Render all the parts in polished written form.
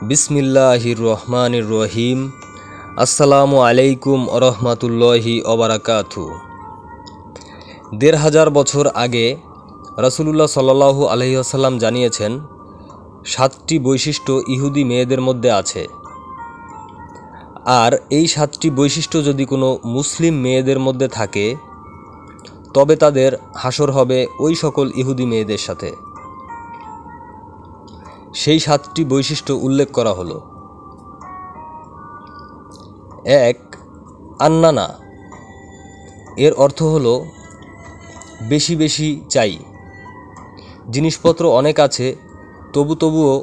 বিসমিল্লাহির রহমানির রহিম। আসসালামু আলাইকুম ওরহমাতুল্লাহি ওবারাকাতু। ১৫০০ বছর আগে রাসূলুল্লাহ সাল্লাল্লাহু আলাইহি ওয়াসাল্লাম জানিয়েছেন, ৭টি বৈশিষ্ট্য ইহুদি মেয়েদের মধ্যে আছে। আর এই ৭টি বৈশিষ্ট্য যদি কোনো মুসলিম মেয়েদের মধ্যে থাকে, তবে তাদের হাসর হবে ওই সকল ইহুদি মেয়েদের সাথে। সেই ৭টি বৈশিষ্ট্য উল্লেখ করা হলো। ১. আন্নানা। এর অর্থ হলো বেশি বেশি চাই। জিনিসপত্র অনেক আছে, তবুও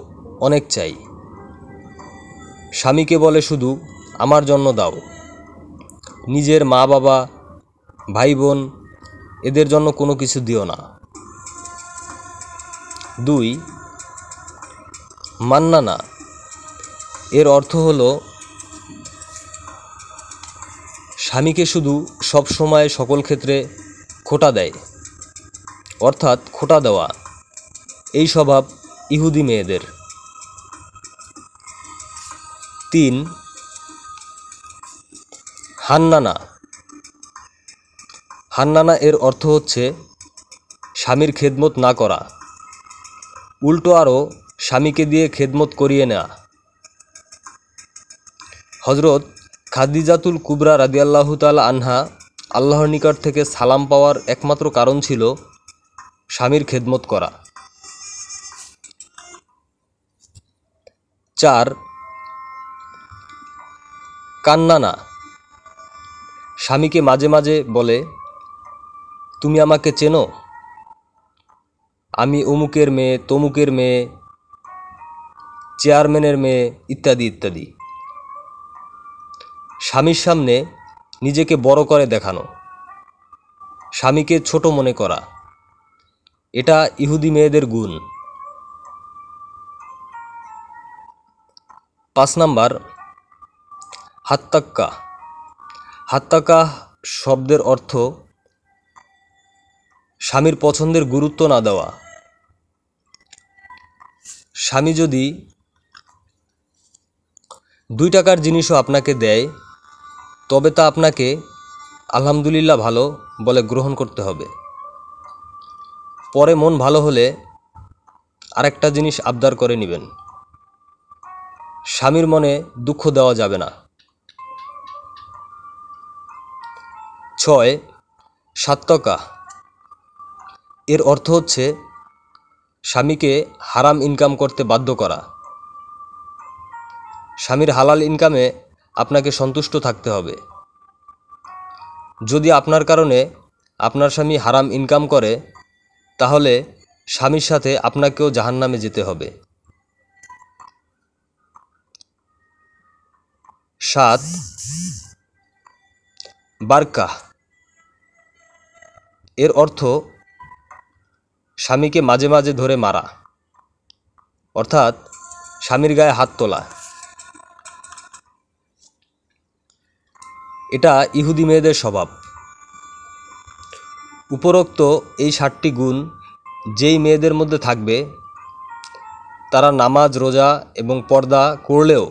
অনেক চাই। স্বামীকে বলে শুধু আমার জন্য দাও, নিজের মা বাবা ভাই বোন এদের জন্য কোনো কিছু দিও না। ২. মান্নানা। এর অর্থ হলো স্বামীকে শুধু সব সময় সকল ক্ষেত্রে খোঁটা দেয়, অর্থাৎ খোঁটা দেওয়া। এই স্বভাব ইহুদি মেয়েদের। ৩. হান্নানা। হান্নানা এর অর্থ হচ্ছে স্বামীর খেদমত না করা, উল্টো আরও স্বামীকে দিয়ে খেদমত করিয়ে নেওয়া। হযরত খাদিজাতুল কুবরা রাদিয়াল্লাহু তাআলা আনহা আল্লাহর নিকট থেকে সালাম পাওয়ার একমাত্র কারণ ছিল স্বামীর খেদমত করা। ৪. কান্নানা। স্বামীকে মাঝে মাঝে বলে, তুমি আমাকে চেনো? আমি অমুকের মেয়ে, তমুকের মেয়ে, চেয়ারম্যানের মেয়ে, ইত্যাদি ইত্যাদি। স্বামীর সামনে নিজেকে বড় করে দেখানো, স্বামীকে ছোট মনে করা, এটা ইহুদি মেয়েদের গুণ। ৫ নাম্বার হাত্তাক্কা। হাত্তাক্কা শব্দের অর্থ স্বামীর পছন্দের গুরুত্ব না দেওয়া। স্বামী যদি ২ টাকার জিনিসও আপনাকে দেয়, তবে তা আপনাকে আলহামদুলিল্লাহ ভালো বলে গ্রহণ করতে হবে। পরে মন ভালো হলে আরেকটা জিনিস আবদার করে নেবেন। স্বামীর মনে দুঃখ দেওয়া যাবে না। ৬. সাত্তকা। এর অর্থ হচ্ছে স্বামীকে হারাম ইনকাম করতে বাধ্য করা। স্বামীর হালাল ইনকামে আপনাকে সন্তুষ্ট থাকতে হবে। যদি আপনার কারণে আপনার স্বামী হারাম ইনকাম করে, তাহলে স্বামীর সাথে আপনাকেও জাহান্নামে যেতে হবে। ৭. বারকা। এর অর্থ স্বামীকে মাঝে মাঝে ধরে মারা, অর্থাৎ স্বামীর গায়ে হাত তোলা। এটা ইহুদি মেয়েদের স্বভাব। উপরোক্ত এই ৭টি গুণ যেই মেয়েদের মধ্যে থাকবে, তারা নামাজ, রোজা এবং পর্দা করলেও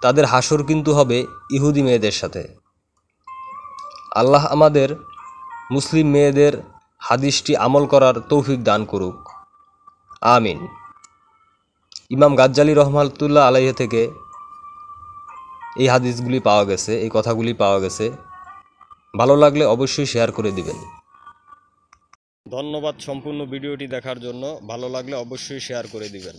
তাদের হাসর কিন্তু হবে ইহুদি মেয়েদের সাথে। আল্লাহ আমাদের মুসলিম মেয়েদের হাদিসটি আমল করার তৌফিক দান করুক, আমিন। ইমাম গাজ্জালী রহমাতুল্লাহ আলাইহি থেকে এই হাদিসগুলি পাওয়া গেছে, এই কথাগুলি পাওয়া গেছে। ভালো লাগলে অবশ্যই শেয়ার করে দিবেন। ধন্যবাদ সম্পূর্ণ ভিডিওটি দেখার জন্য। ভালো লাগলে অবশ্যই শেয়ার করে দিবেন।